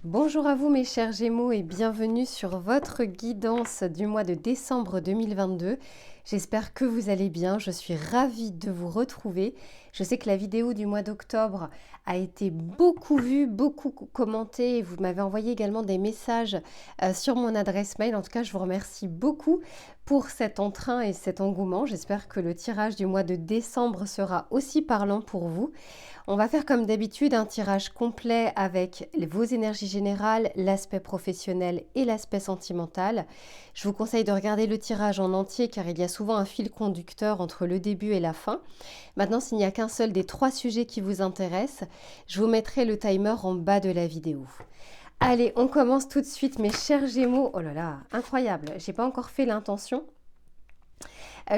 Bonjour à vous mes chers Gémeaux et bienvenue sur votre guidance du mois de décembre 2022. J'espère que vous allez bien, je suis ravie de vous retrouver. Je sais que la vidéo du mois d'octobre a été beaucoup vue, beaucoup commentée et vous m'avez envoyé également des messages sur mon adresse mail. En tout cas, je vous remercie beaucoup pour cet entrain et cet engouement. J'espère que le tirage du mois de décembre sera aussi parlant pour vous. On va faire comme d'habitude un tirage complet avec vos énergies générales, l'aspect professionnel et l'aspect sentimental. Je vous conseille de regarder le tirage en entier car il y a souvent un fil conducteur entre le début et la fin. Maintenant, s'il n'y a qu'un seul des 3 sujets qui vous intéressent, je vous mettrai le timer en bas de la vidéo. Allez, on commence tout de suite mes chers Gémeaux. Oh là là, incroyable, j'ai pas encore fait l'intention.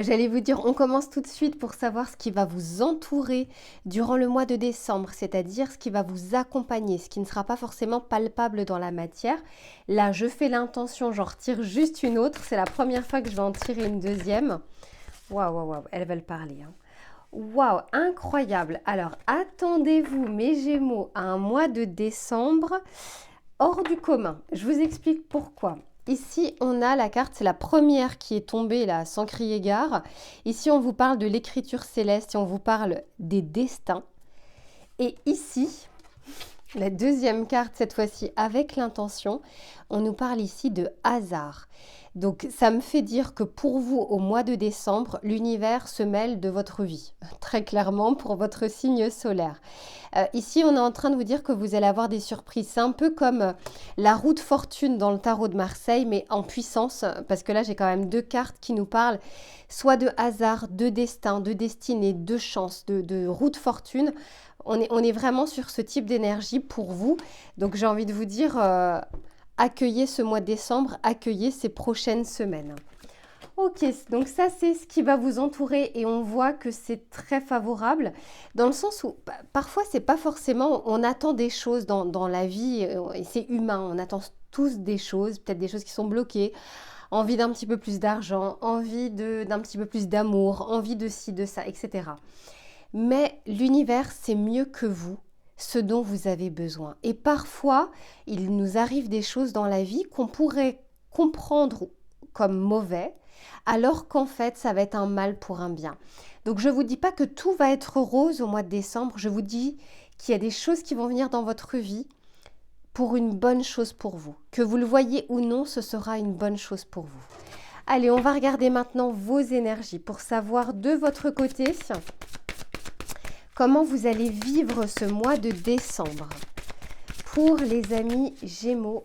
J'allais vous dire, on commence tout de suite pour savoir ce qui va vous entourer durant le mois de décembre, c'est-à-dire ce qui va vous accompagner, ce qui ne sera pas forcément palpable dans la matière. Là, je fais l'intention, j'en retire juste une autre. C'est la première fois que je vais en tirer une deuxième. Waouh, waouh, waouh, elles veulent parler. Waouh, incroyable. Alors, attendez-vous, mes Gémeaux, à un mois de décembre hors du commun. Je vous explique pourquoi. Ici, on a la carte, c'est la première qui est tombée là, sans crier gare. Ici, on vous parle de l'écriture céleste et on vous parle des destins. Et ici, la deuxième carte, cette fois-ci avec l'intention, on nous parle ici de hasard. Donc, ça me fait dire que pour vous, au mois de décembre, l'univers se mêle de votre vie, très clairement pour votre signe solaire. Ici, on est en train de vous dire que vous allez avoir des surprises. C'est un peu comme la roue de fortune dans le tarot de Marseille, mais en puissance, parce que là, j'ai quand même 2 cartes qui nous parlent soit de hasard, de destin, de destinée, de chance, de roue de fortune. On est vraiment sur ce type d'énergie pour vous. Donc, j'ai envie de vous dire, accueillez ce mois de décembre, accueillez ces prochaines semaines. Ok, donc ça c'est ce qui va vous entourer et on voit que c'est très favorable dans le sens où parfois c'est pas forcément, on attend des choses dans la vie et c'est humain, on attend tous des choses, peut-être des choses qui sont bloquées, envie d'un petit peu plus d'argent, envie d'un petit peu plus d'amour, envie de ci, de ça, etc. Mais l'univers c'est mieux que vous, ce dont vous avez besoin. Et parfois, il nous arrive des choses dans la vie qu'on pourrait comprendre comme mauvais, alors qu'en fait, ça va être un mal pour un bien. Donc, je ne vous dis pas que tout va être rose au mois de décembre, je vous dis qu'il y a des choses qui vont venir dans votre vie pour une bonne chose pour vous. Que vous le voyez ou non, ce sera une bonne chose pour vous. Allez, on va regarder maintenant vos énergies pour savoir de votre côté comment vous allez vivre ce mois de décembre. Pour les amis Gémeaux.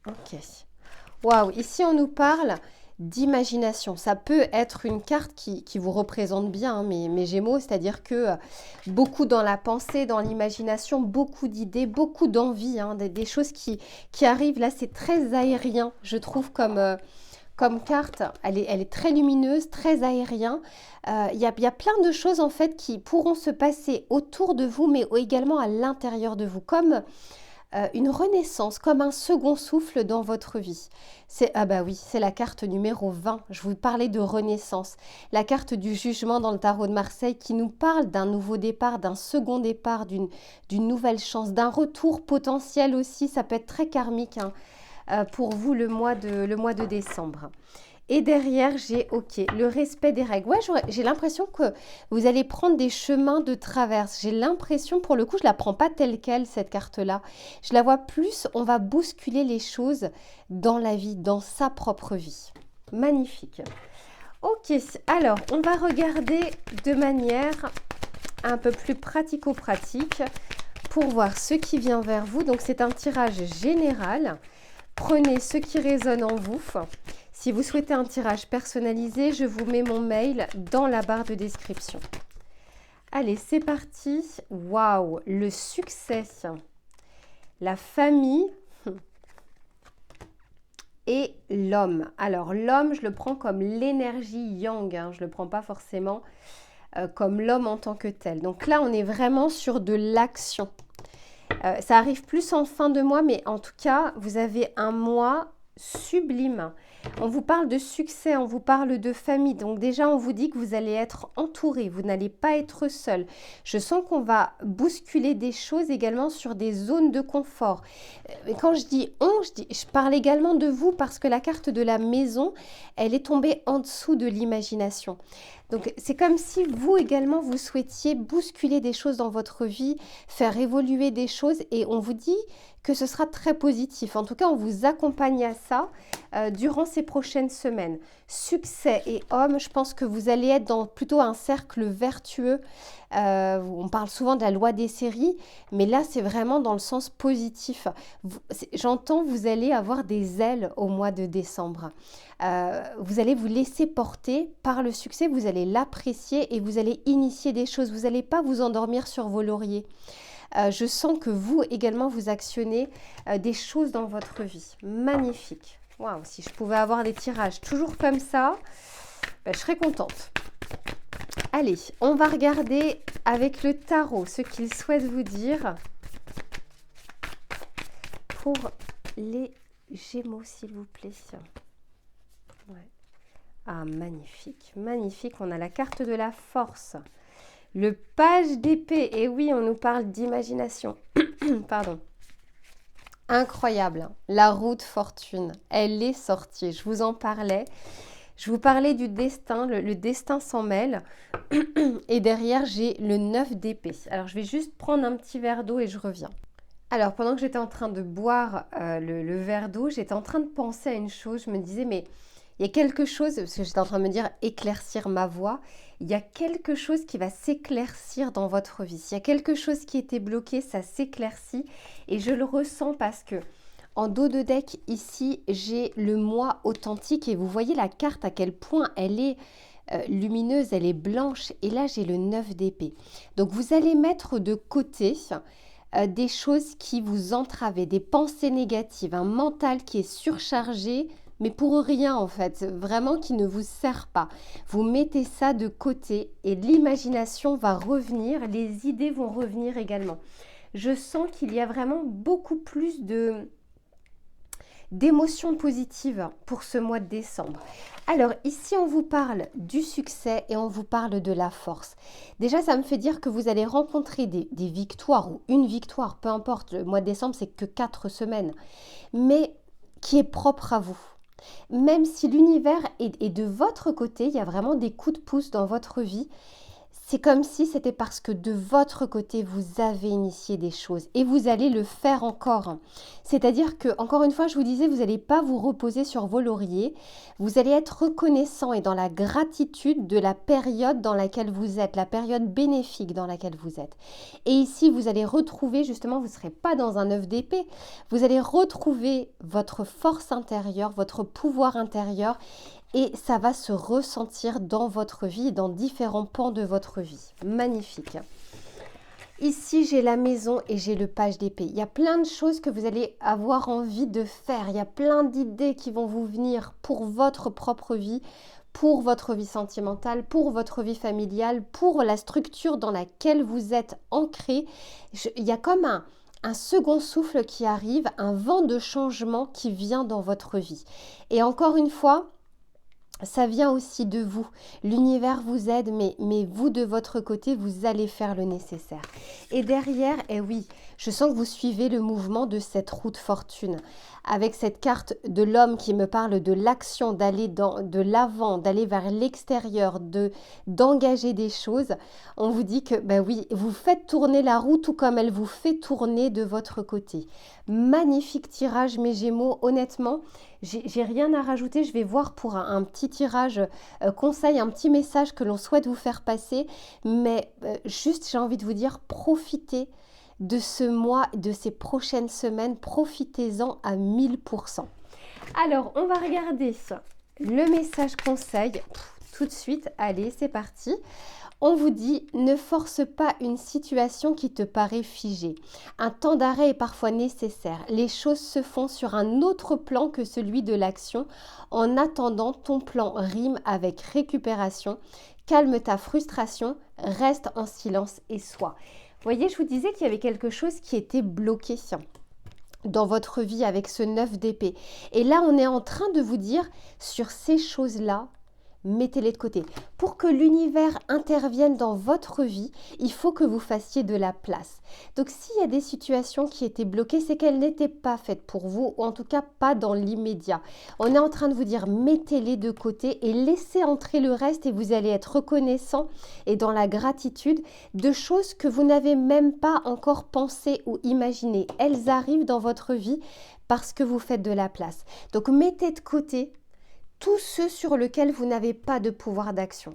Ok. Waouh, ici on nous parle d'imagination. Ça peut être une carte qui vous représente bien, mes Gémeaux, c'est-à-dire que beaucoup dans la pensée, dans l'imagination, beaucoup d'idées, beaucoup d'envie, des choses qui arrivent. Là, c'est très aérien, je trouve, comme carte. Elle est très lumineuse, très aérien. Il y a plein de choses, en fait, qui pourront se passer autour de vous, mais également à l'intérieur de vous, comme une renaissance, comme un second souffle dans votre vie. Ah bah oui, c'est la carte numéro 20. Je vous parlais de renaissance. La carte du jugement dans le tarot de Marseille qui nous parle d'un nouveau départ, d'un second départ, d'une nouvelle chance, d'un retour potentiel aussi. Ça peut être très karmique pour vous le mois de décembre. Et derrière, j'ai le respect des règles. Ouais, j'ai l'impression que vous allez prendre des chemins de traverse. J'ai l'impression, pour le coup, je ne la prends pas telle quelle, cette carte-là. Je la vois plus, on va bousculer les choses dans la vie, dans sa propre vie. Magnifique. Ok, alors, on va regarder de manière un peu plus pratico-pratique pour voir ce qui vient vers vous. Donc, c'est un tirage général. Prenez ce qui résonne en vous. Si vous souhaitez un tirage personnalisé, je vous mets mon mail dans la barre de description. Allez, c'est parti. Waouh, le succès, la famille et l'homme. Alors, l'homme, je le prends comme l'énergie yang. Je ne le prends pas forcément comme l'homme en tant que tel. Donc là, on est vraiment sur de l'action. Ça arrive plus en fin de mois, mais en tout cas, vous avez un mois sublime. On vous parle de succès, on vous parle de famille. Donc déjà, on vous dit que vous allez être entouré, vous n'allez pas être seul. Je sens qu'on va bousculer des choses également sur des zones de confort. Et quand je dis on, je parle également de vous parce que la carte de la maison, elle est tombée en dessous de l'imagination. Donc c'est comme si vous également, vous souhaitiez bousculer des choses dans votre vie, faire évoluer des choses et on vous dit que ce sera très positif. En tout cas, on vous accompagne à ça durant ces prochaines semaines. Succès et homme, je pense que vous allez être dans plutôt un cercle vertueux. On parle souvent de la loi des séries, mais là, c'est vraiment dans le sens positif. J'entends, vous allez avoir des ailes au mois de décembre. Vous allez vous laisser porter par le succès, vous allez l'apprécier et vous allez initier des choses. Vous n'allez pas vous endormir sur vos lauriers. Je sens que vous également, vous actionnez des choses dans votre vie. Magnifique. Waouh, si je pouvais avoir des tirages toujours comme ça, je serais contente. Allez, on va regarder avec le tarot ce qu'il souhaite vous dire pour les Gémeaux, s'il vous plaît. Ouais. Ah, magnifique, magnifique. On a la carte de la force. Le page d'épée. Et oui, on nous parle d'imagination. Pardon. Incroyable. La roue de fortune. Elle est sortie. Je vous en parlais. Je vous parlais du destin. Le destin s'en mêle. Et derrière, j'ai le 9 d'épée. Alors, je vais juste prendre un petit verre d'eau et je reviens. Alors, pendant que j'étais en train de boire le verre d'eau, j'étais en train de penser à une chose. Je me disais, mais il y a quelque chose, parce que j'étais en train de me dire éclaircir ma voix, il y a quelque chose qui va s'éclaircir dans votre vie. S'il y a quelque chose qui était bloqué, ça s'éclaircit et je le ressens parce que en dos de deck, ici, j'ai le moi authentique et vous voyez la carte à quel point elle est lumineuse, elle est blanche et là, j'ai le 9 d'épée. Donc, vous allez mettre de côté des choses qui vous entravaient, des pensées négatives, un mental qui est surchargé, mais pour rien en fait, vraiment qui ne vous sert pas. Vous mettez ça de côté et l'imagination va revenir, les idées vont revenir également. Je sens qu'il y a vraiment beaucoup plus d'émotions positives pour ce mois de décembre. Alors ici on vous parle du succès et on vous parle de la force. Déjà ça me fait dire que vous allez rencontrer des victoires ou une victoire, peu importe, le mois de décembre c'est que 4 semaines, mais qui est propre à vous. Même si l'univers est de votre côté, il y a vraiment des coups de pouce dans votre vie. C'est comme si c'était parce que de votre côté, vous avez initié des choses et vous allez le faire encore. C'est-à-dire que, encore une fois, je vous disais, vous n'allez pas vous reposer sur vos lauriers. Vous allez être reconnaissant et dans la gratitude de la période dans laquelle vous êtes, la période bénéfique dans laquelle vous êtes. Et ici, vous allez retrouver, justement, vous ne serez pas dans un œuf d'épée, vous allez retrouver votre force intérieure, votre pouvoir intérieur et ça va se ressentir dans votre vie, dans différents pans de votre vie. Magnifique. Ici, j'ai la maison et j'ai le page d'épée. Il y a plein de choses que vous allez avoir envie de faire. Il y a plein d'idées qui vont vous venir pour votre propre vie, pour votre vie sentimentale, pour votre vie familiale, pour la structure dans laquelle vous êtes ancré. Il y a comme un second souffle qui arrive, un vent de changement qui vient dans votre vie. Et encore une fois, ça vient aussi de vous. L'univers vous aide, mais vous, de votre côté, vous allez faire le nécessaire. Et derrière, eh oui, je sens que vous suivez le mouvement de cette roue de fortune. Avec cette carte de l'homme qui me parle de l'action, d'aller de l'avant, d'aller vers l'extérieur, d'engager des choses, on vous dit que, ben oui, vous faites tourner la roue tout comme elle vous fait tourner de votre côté. Magnifique tirage, mes Gémeaux. Honnêtement, j'ai rien à rajouter. Je vais voir pour un petit tirage conseil, un petit message que l'on souhaite vous faire passer. Mais juste, j'ai envie de vous dire, profitez de ce mois, de ces prochaines semaines. Profitez-en à 1000%. Alors, on va regarder le message conseil tout de suite. Allez, c'est parti. On vous dit, ne force pas une situation qui te paraît figée. Un temps d'arrêt est parfois nécessaire. Les choses se font sur un autre plan que celui de l'action. En attendant, ton plan rime avec récupération. Calme ta frustration, reste en silence et sois. Vous voyez, je vous disais qu'il y avait quelque chose qui était bloqué. dans votre vie avec ce 9 d'épée. Et là, on est en train de vous dire, sur ces choses-là, mettez-les de côté. Pour que l'univers intervienne dans votre vie, il faut que vous fassiez de la place. Donc s'il y a des situations qui étaient bloquées, c'est qu'elles n'étaient pas faites pour vous, ou en tout cas pas dans l'immédiat. On est en train de vous dire, mettez-les de côté et laissez entrer le reste et vous allez être reconnaissant et dans la gratitude de choses que vous n'avez même pas encore pensé ou imaginé. Elles arrivent dans votre vie parce que vous faites de la place. Donc mettez de côté tous ceux sur lesquels vous n'avez pas de pouvoir d'action.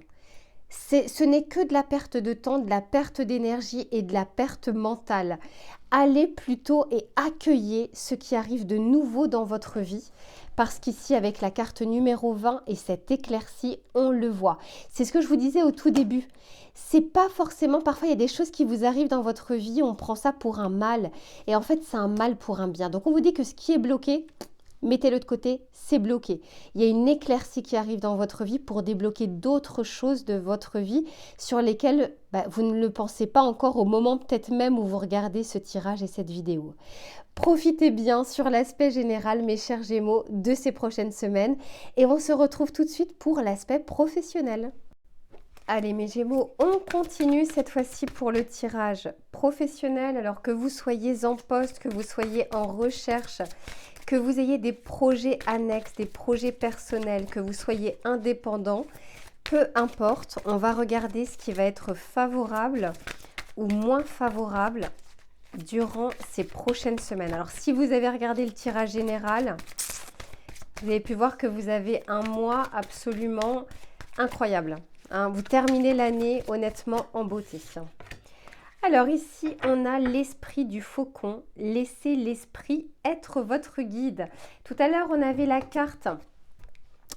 Ce n'est que de la perte de temps, de la perte d'énergie et de la perte mentale. Allez plutôt et accueillez ce qui arrive de nouveau dans votre vie. Parce qu'ici, avec la carte numéro 20 et cette éclaircie, on le voit. C'est ce que je vous disais au tout début. C'est pas forcément, parfois il y a des choses qui vous arrivent dans votre vie, on prend ça pour un mal. Et en fait, c'est un mal pour un bien. Donc on vous dit que ce qui est bloqué, mettez-le de côté, c'est bloqué. Il y a une éclaircie qui arrive dans votre vie pour débloquer d'autres choses de votre vie sur lesquelles vous ne le pensez pas encore au moment peut-être même où vous regardez ce tirage et cette vidéo. Profitez bien sur l'aspect général, mes chers Gémeaux, de ces prochaines semaines et on se retrouve tout de suite pour l'aspect professionnel. Allez mes Gémeaux, on continue cette fois-ci pour le tirage professionnel. Alors que vous soyez en poste, que vous soyez en recherche, que vous ayez des projets annexes, des projets personnels, que vous soyez indépendant, peu importe, on va regarder ce qui va être favorable ou moins favorable durant ces prochaines semaines. Alors si vous avez regardé le tirage général, vous avez pu voir que vous avez un mois absolument incroyable. Vous terminez l'année honnêtement en beauté. Alors ici, on a l'esprit du faucon. Laissez l'esprit être votre guide. Tout à l'heure, on avait la carte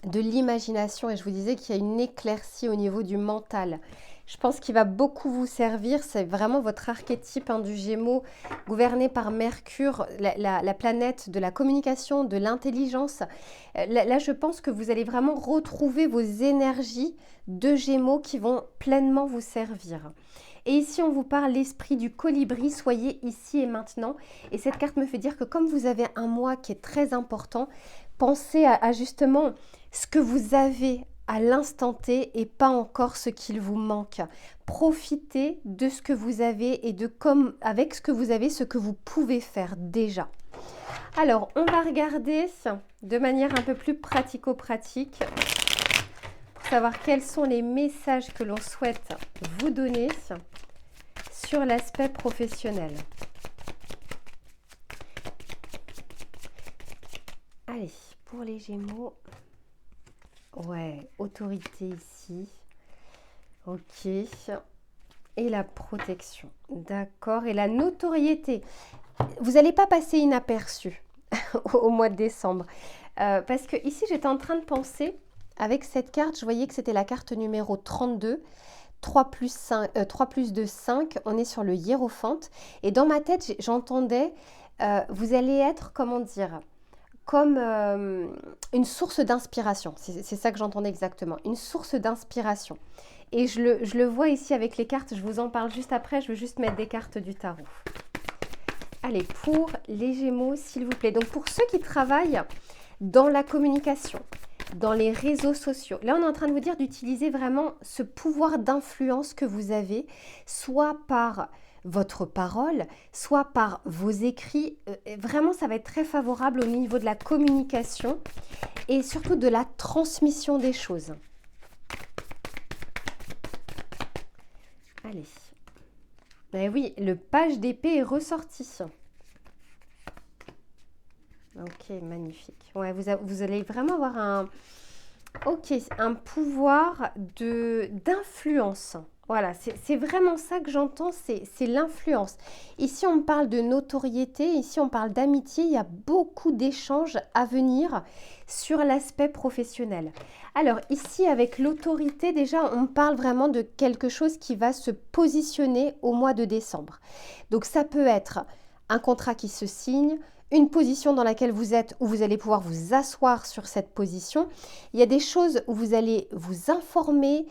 de l'imagination et je vous disais qu'il y a une éclaircie au niveau du mental. Je pense qu'il va beaucoup vous servir. C'est vraiment votre archétype du Gémeaux, gouverné par Mercure, la planète de la communication, de l'intelligence. Là, je pense que vous allez vraiment retrouver vos énergies de Gémeaux qui vont pleinement vous servir. Et ici, on vous parle l'esprit du colibri, soyez ici et maintenant. Et cette carte me fait dire que comme vous avez un mois qui est très important, pensez à justement ce que vous avez à l'instant T et pas encore ce qu'il vous manque. Profitez de ce que vous avez et de comme avec ce que vous avez, ce que vous pouvez faire déjà. Alors, on va regarder de manière un peu plus pratico-pratique pour savoir quels sont les messages que l'on souhaite vous donner sur l'aspect professionnel. Allez, pour les Gémeaux, ouais, autorité ici, ok, et la protection, d'accord, et la notoriété. Vous n'allez pas passer inaperçu au mois de décembre, parce que ici j'étais en train de penser, avec cette carte, je voyais que c'était la carte numéro 32, 3 plus 2, 5, on est sur le hiérophante. Et dans ma tête, j'entendais, vous allez être, comment dire, comme une source d'inspiration. C'est ça que j'entendais exactement, une source d'inspiration. Et je le vois ici avec les cartes, je vous en parle juste après, je veux juste mettre des cartes du tarot. Allez, pour les Gémeaux, s'il vous plaît. Donc pour ceux qui travaillent dans la communication, dans les réseaux sociaux. Là, on est en train de vous dire d'utiliser vraiment ce pouvoir d'influence que vous avez, soit par votre parole, soit par vos écrits. Vraiment, ça va être très favorable au niveau de la communication et surtout de la transmission des choses. Allez. Ben oui, le page d'épée est ressorti. Ok, magnifique. Ouais, vous allez vraiment avoir un pouvoir d'influence. Voilà, c'est vraiment ça que j'entends, c'est l'influence. Ici, on parle de notoriété, ici, on parle d'amitié. Il y a beaucoup d'échanges à venir sur l'aspect professionnel. Alors, ici, avec l'autorité, déjà, on parle vraiment de quelque chose qui va se positionner au mois de décembre. Donc, ça peut être un contrat qui se signe, une position dans laquelle vous êtes, où vous allez pouvoir vous asseoir sur cette position. Il y a des choses où vous allez vous informer,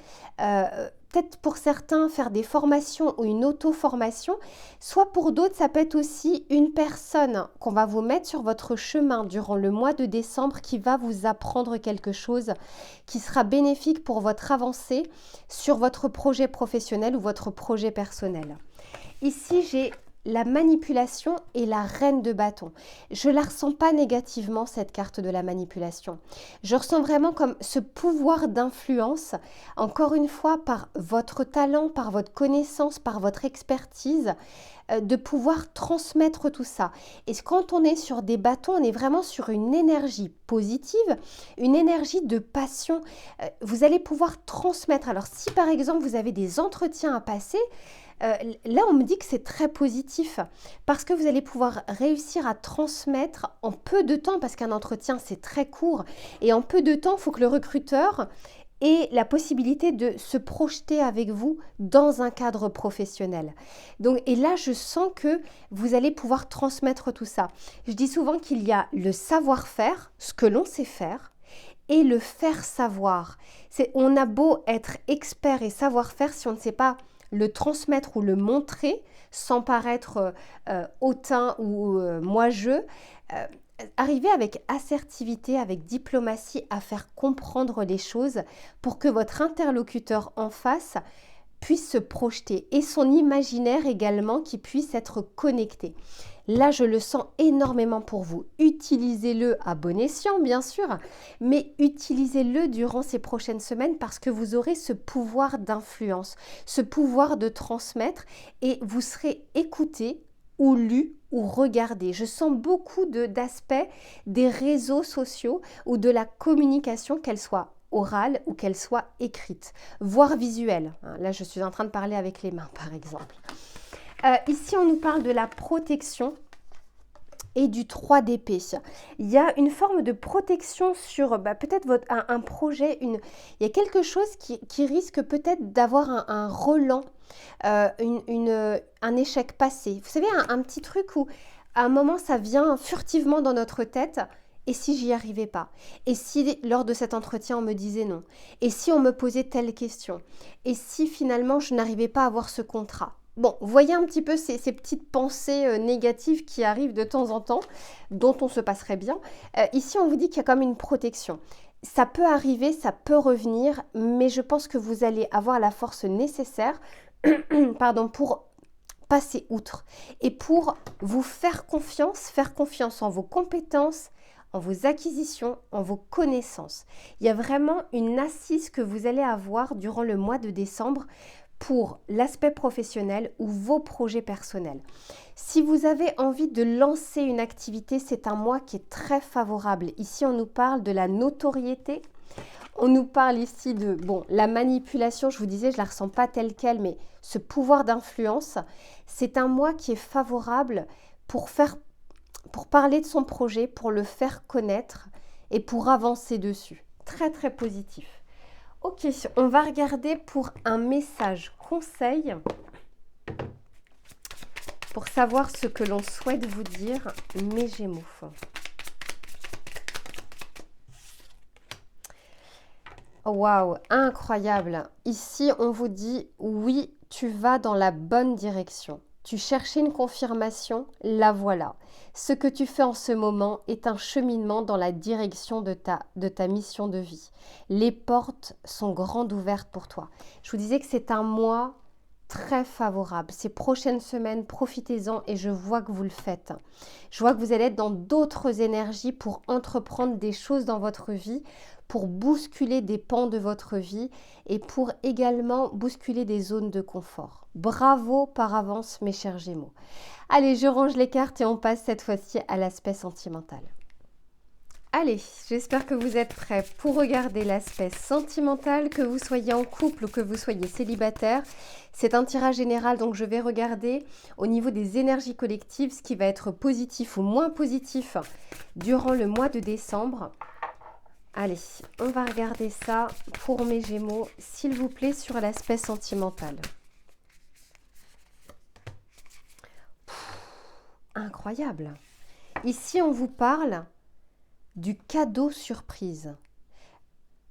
peut-être pour certains faire des formations ou une auto-formation, soit pour d'autres, ça peut être aussi une personne qu'on va vous mettre sur votre chemin durant le mois de décembre qui va vous apprendre quelque chose qui sera bénéfique pour votre avancée sur votre projet professionnel ou votre projet personnel. Ici, j'ai la manipulation et la reine de bâton. Je ne la ressens pas négativement, cette carte de la manipulation. Je ressens vraiment comme ce pouvoir d'influence, encore une fois, par votre talent, par votre connaissance, par votre expertise, de pouvoir transmettre tout ça. Et quand on est sur des bâtons, on est vraiment sur une énergie positive, une énergie de passion. Vous allez pouvoir transmettre. Alors si par exemple vous avez des entretiens à passer, là, on me dit que c'est très positif parce que vous allez pouvoir réussir à transmettre en peu de temps, parce qu'un entretien, c'est très court. Et en peu de temps, il faut que le recruteur ait la possibilité de se projeter avec vous dans un cadre professionnel. Donc, et là, je sens que vous allez pouvoir transmettre tout ça. Je dis souvent qu'il y a le savoir-faire, ce que l'on sait faire, et le faire savoir. On a beau être expert et savoir-faire, si on ne sait pas le transmettre ou le montrer sans paraître hautain ou moi-je, arriver avec assertivité, avec diplomatie à faire comprendre les choses pour que votre interlocuteur en face puisse se projeter et son imaginaire également qui puisse être connecté. Là, je le sens énormément pour vous. Utilisez-le à bon escient, bien sûr, mais utilisez-le durant ces prochaines semaines parce que vous aurez ce pouvoir d'influence, ce pouvoir de transmettre et vous serez écouté ou lu ou regardé. Je sens beaucoup d'aspects des réseaux sociaux ou de la communication, qu'elle soit orale ou qu'elle soit écrite, voire visuelle. Là, je suis en train de parler avec les mains, par exemple. Ici, on nous parle de la protection et du 3 d'épée. Il y a une forme de protection sur peut-être un projet. Il y a quelque chose qui risque peut-être d'avoir un relent, un échec passé. Vous savez, un petit truc où à un moment, ça vient furtivement dans notre tête. Et si j'y arrivais pas? Et si lors de cet entretien, on me disait non? Et si on me posait telle question? Et si finalement, je n'arrivais pas à avoir ce contrat? Bon, voyez un petit peu ces petites pensées négatives qui arrivent de temps en temps, dont on se passerait bien. Ici, on vous dit qu'il y a comme une protection. Ça peut arriver, ça peut revenir, mais je pense que vous allez avoir la force nécessaire pardon, pour passer outre et pour vous faire confiance en vos compétences, en vos acquisitions, en vos connaissances. Il y a vraiment une assise que vous allez avoir durant le mois de décembre pour l'aspect professionnel ou vos projets personnels. Si vous avez envie de lancer une activité, c'est un mois qui est très favorable. Ici, on nous parle de la notoriété. On nous parle ici de, la manipulation, je vous disais, je ne la ressens pas telle qu'elle, mais ce pouvoir d'influence, c'est un mois qui est favorable pour parler de son projet, pour le faire connaître et pour avancer dessus. Très, très positif. Ok, on va regarder pour un message conseil pour savoir ce que l'on souhaite vous dire, mes Gémeaux. Waouh, incroyable. Ici, on vous dit oui, tu vas dans la bonne direction. Tu cherchais une confirmation, la voilà. Ce que tu fais en ce moment est un cheminement dans la direction de ta mission de vie. Les portes sont grandes ouvertes pour toi. Je vous disais que c'est un mois très favorable. Ces prochaines semaines, profitez-en et je vois que vous le faites. Je vois que vous allez être dans d'autres énergies pour entreprendre des choses dans votre vie, pour bousculer des pans de votre vie et pour également bousculer des zones de confort. Bravo par avance, mes chers Gémeaux. Allez, je range les cartes et on passe cette fois-ci à l'aspect sentimental. Allez, j'espère que vous êtes prêts pour regarder l'aspect sentimental, que vous soyez en couple ou que vous soyez célibataire. C'est un tirage général, donc je vais regarder au niveau des énergies collectives ce qui va être positif ou moins positif durant le mois de décembre. Allez, on va regarder ça pour mes Gémeaux, s'il vous plaît, sur l'aspect sentimental. Incroyable. Ici, on vous parle du cadeau surprise.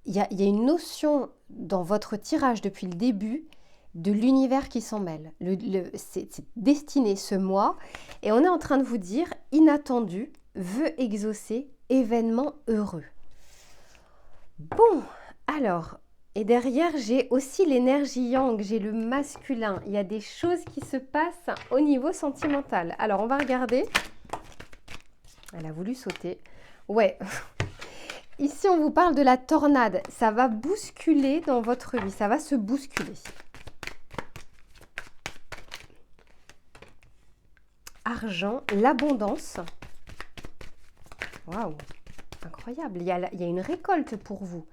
il y a une notion dans votre tirage depuis le début de l'univers qui s'en mêle. C'est destiné ce mois et on est en train de vous dire inattendu, vœu exaucé, événement heureux. Bon, alors, et derrière j'ai aussi l'énergie yang, j'ai le masculin. Il y a des choses qui se passent au niveau sentimental. Alors on va regarder. Elle a voulu sauter. Ouais. Ici, on vous parle de la tornade. Ça va bousculer dans votre vie. Ça va se bousculer. Argent, l'abondance. Waouh, incroyable. Il y a une récolte pour vous.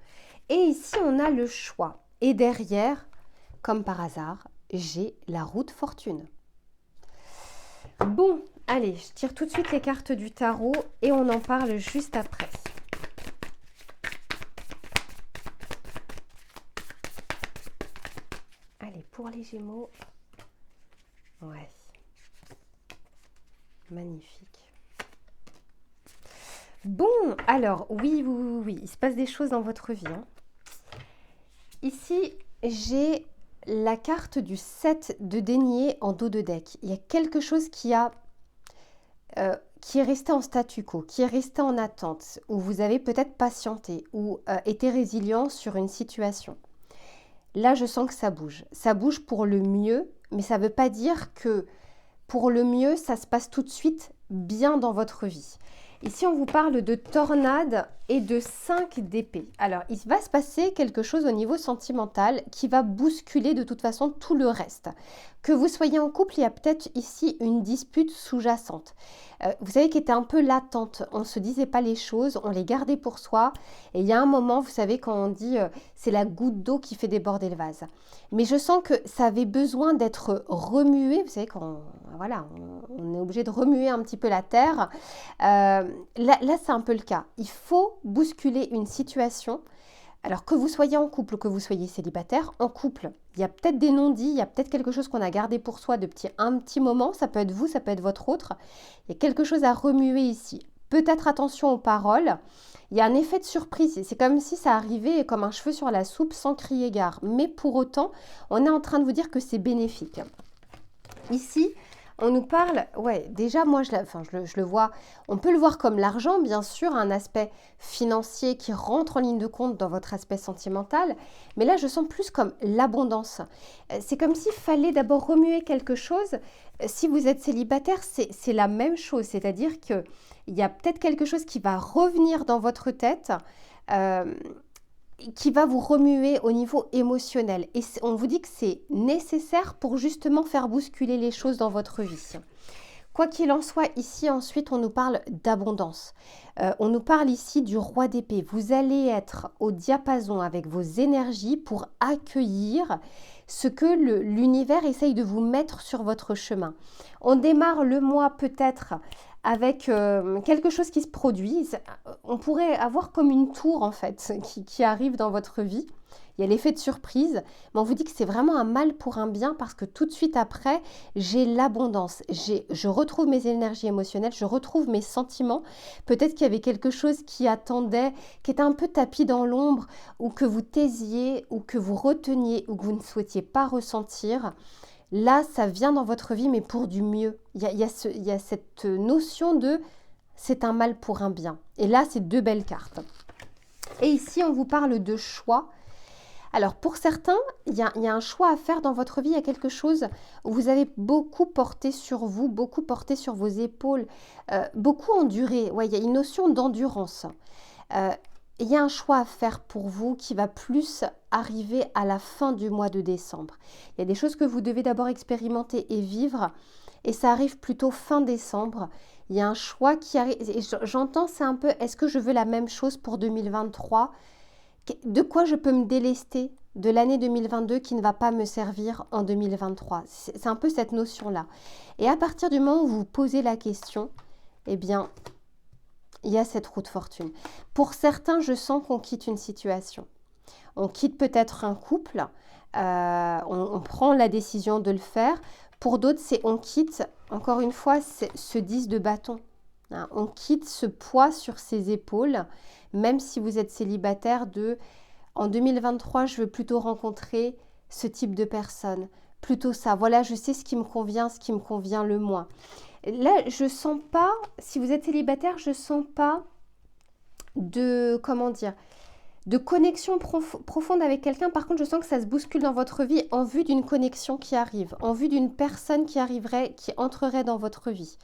Et ici, on a le choix. Et derrière, comme par hasard, j'ai la route fortune. Bon, allez, je tire tout de suite les cartes du tarot et on en parle juste après. Allez, pour les Gémeaux. Ouais. Magnifique. Bon, alors, oui, il se passe des choses dans votre vie. Hein. Ici, j'ai la carte du 7 de denier en dos de deck. Il y a quelque chose qui est resté en statu quo, qui est resté en attente, où vous avez peut-être patienté, ou été résilient sur une situation. Là, je sens que ça bouge. Ça bouge pour le mieux, mais ça ne veut pas dire que pour le mieux, ça se passe tout de suite bien dans votre vie. Ici, on vous parle de tornade et de 5 d'épée. Alors, il va se passer quelque chose au niveau sentimental qui va bousculer de toute façon tout le reste. Que vous soyez en couple, il y a peut-être ici une dispute sous-jacente. Vous savez, qui était un peu latente. On ne se disait pas les choses, on les gardait pour soi. Et il y a un moment, vous savez, quand on dit c'est la goutte d'eau qui fait déborder le vase. Mais je sens que ça avait besoin d'être remué. Vous savez, quand on est obligé de remuer un petit peu la terre. Là, c'est un peu le cas. Il faut bousculer une situation. Alors que vous soyez en couple ou que vous soyez célibataire, en couple, il y a peut-être des non-dits, il y a peut-être quelque chose qu'on a gardé pour soi depuis un petit moment, ça peut être vous, ça peut être votre autre. Il y a quelque chose à remuer ici. Peut-être attention aux paroles. Il y a un effet de surprise. C'est comme si ça arrivait comme un cheveu sur la soupe sans crier gare. Mais pour autant, on est en train de vous dire que c'est bénéfique. Ici, on nous parle, déjà moi je le vois, on peut le voir comme l'argent bien sûr, un aspect financier qui rentre en ligne de compte dans votre aspect sentimental, mais là je sens plus comme l'abondance. C'est comme s'il fallait d'abord remuer quelque chose. Si vous êtes célibataire, c'est la même chose, c'est-à-dire qu'il y a peut-être quelque chose qui va revenir dans votre tête, qui va vous remuer au niveau émotionnel. Et on vous dit que c'est nécessaire pour justement faire bousculer les choses dans votre vie. Quoi qu'il en soit, ici ensuite on nous parle d'abondance. On nous parle ici du roi d'épée. Vous allez être au diapason avec vos énergies pour accueillir ce que l'univers essaye de vous mettre sur votre chemin. On démarre le mois peut-être avec quelque chose qui se produit. On pourrait avoir comme une tour en fait qui arrive dans votre vie. Il y a l'effet de surprise, mais on vous dit que c'est vraiment un mal pour un bien parce que tout de suite après, j'ai l'abondance. Je retrouve mes énergies émotionnelles, je retrouve mes sentiments. Peut-être qu'il y avait quelque chose qui attendait, qui était un peu tapis dans l'ombre, ou que vous taisiez, ou que vous reteniez, ou que vous ne souhaitiez pas ressentir. Là, ça vient dans votre vie, mais pour du mieux. Il y a cette notion de c'est un mal pour un bien. Et là, c'est 2 belles cartes. Et ici, on vous parle de choix. Alors, pour certains, il y a un choix à faire dans votre vie. Il y a quelque chose où vous avez beaucoup porté sur vous, beaucoup porté sur vos épaules, beaucoup enduré. Il y a une notion d'endurance. Il y a un choix à faire pour vous qui va plus arriver à la fin du mois de décembre. Il y a des choses que vous devez d'abord expérimenter et vivre, et ça arrive plutôt fin décembre. Il y a un choix qui arrive, et j'entends, c'est un peu, est-ce que je veux la même chose pour 2023 ? De quoi je peux me délester de l'année 2022 qui ne va pas me servir en 2023 ? C'est un peu cette notion-là. Et à partir du moment où vous posez la question, eh bien, il y a cette route fortune. Pour certains, je sens qu'on quitte une situation. On quitte peut-être un couple, on prend la décision de le faire. Pour d'autres, c'est on quitte, encore une fois, ce 10 de bâton. Hein, on quitte ce poids sur ses épaules, même si vous êtes célibataire, de En 2023, je veux plutôt rencontrer ce type de personne. Plutôt ça. Voilà, je sais ce qui me convient le moins. Là, je sens pas, si vous êtes célibataire, je sens pas de, comment dire, de connexion profonde avec quelqu'un. Par contre, je sens que ça se bouscule dans votre vie en vue d'une connexion qui arrive, en vue d'une personne qui arriverait, qui entrerait dans votre vie.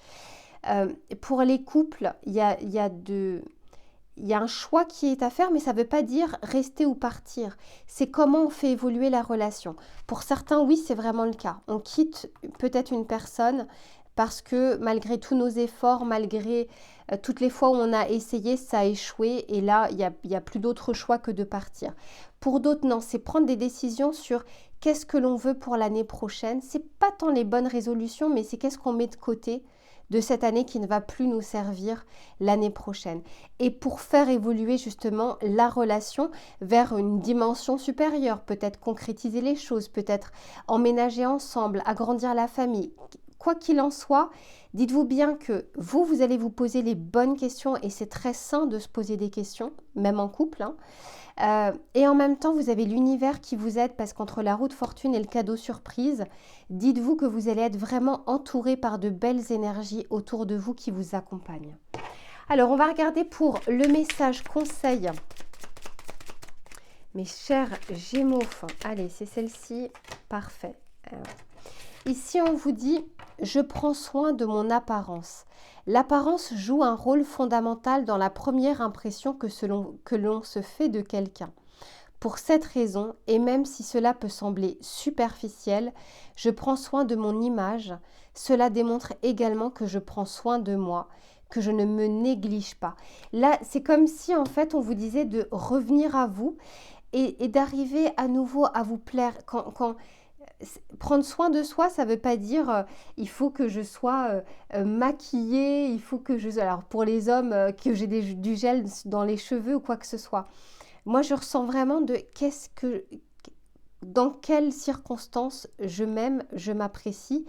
Pour les couples, il y a un choix qui est à faire, mais ça ne veut pas dire rester ou partir. C'est comment on fait évoluer la relation. Pour certains, oui, c'est vraiment le cas. On quitte peut-être une personne parce que malgré tous nos efforts, malgré toutes les fois où on a essayé, ça a échoué et là, il y a plus d'autre choix que de partir. Pour d'autres, non, c'est prendre des décisions sur qu'est-ce que l'on veut pour l'année prochaine. C'est pas tant les bonnes résolutions, mais c'est qu'est-ce qu'on met de côté de cette année qui ne va plus nous servir l'année prochaine. Et pour faire évoluer justement la relation vers une dimension supérieure, peut-être concrétiser les choses, peut-être emménager ensemble, agrandir la famille. Quoi qu'il en soit, dites-vous bien que vous allez vous poser les bonnes questions et c'est très sain de se poser des questions, même en couple, hein. Et en même temps, vous avez l'univers qui vous aide parce qu'entre la roue de fortune et le cadeau surprise, dites-vous que vous allez être vraiment entouré par de belles énergies autour de vous qui vous accompagnent. Alors, on va regarder pour le message conseil. Mes chers Gémeaux, allez, c'est celle-ci, parfait. Ici, on vous dit, je prends soin de mon apparence. L'apparence joue un rôle fondamental dans la première impression que l'on se fait de quelqu'un. Pour cette raison, et même si cela peut sembler superficiel, je prends soin de mon image. Cela démontre également que je prends soin de moi, que je ne me néglige pas. Là, c'est comme si en fait on vous disait de revenir à vous et d'arriver à nouveau à vous plaire. Prendre soin de soi, ça ne veut pas dire il faut que je sois maquillée, il faut que je... Alors pour les hommes, que j'ai du gel dans les cheveux ou quoi que ce soit. Moi, je ressens vraiment dans quelles circonstances je m'aime, je m'apprécie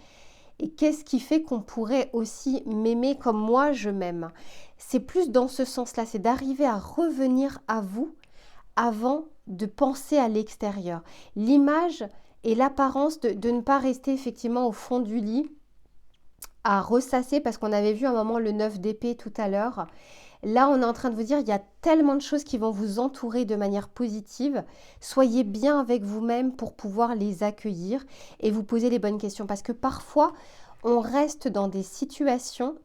et qu'est-ce qui fait qu'on pourrait aussi m'aimer comme moi je m'aime. C'est plus dans ce sens-là, c'est d'arriver à revenir à vous avant de penser à l'extérieur. L'image et l'apparence de ne pas rester effectivement au fond du lit à ressasser parce qu'on avait vu un moment le 9 d'épée tout à l'heure. Là, on est en train de vous dire, il y a tellement de choses qui vont vous entourer de manière positive. Soyez bien avec vous-même pour pouvoir les accueillir et vous poser les bonnes questions. Parce que parfois, on reste dans des situations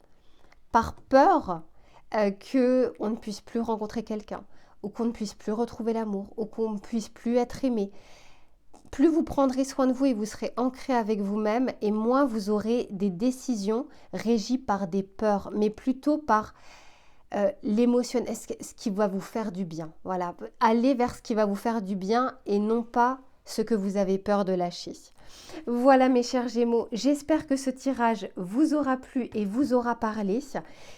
par peur qu'on ne puisse plus rencontrer quelqu'un ou qu'on ne puisse plus retrouver l'amour ou qu'on ne puisse plus être aimé. Plus vous prendrez soin de vous et vous serez ancré avec vous-même et moins vous aurez des décisions régies par des peurs, mais plutôt par l'émotion, ce qui va vous faire du bien. Voilà, allez vers ce qui va vous faire du bien et non pas ce que vous avez peur de lâcher. Voilà mes chers Gémeaux, j'espère que ce tirage vous aura plu et vous aura parlé.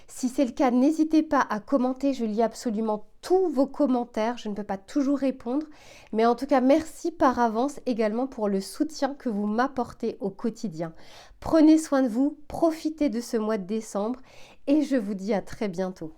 Si c'est le cas, n'hésitez pas à commenter, je lis absolument tous vos commentaires, je ne peux pas toujours répondre, mais en tout cas merci par avance également pour le soutien que vous m'apportez au quotidien. Prenez soin de vous, profitez de ce mois de décembre et je vous dis à très bientôt.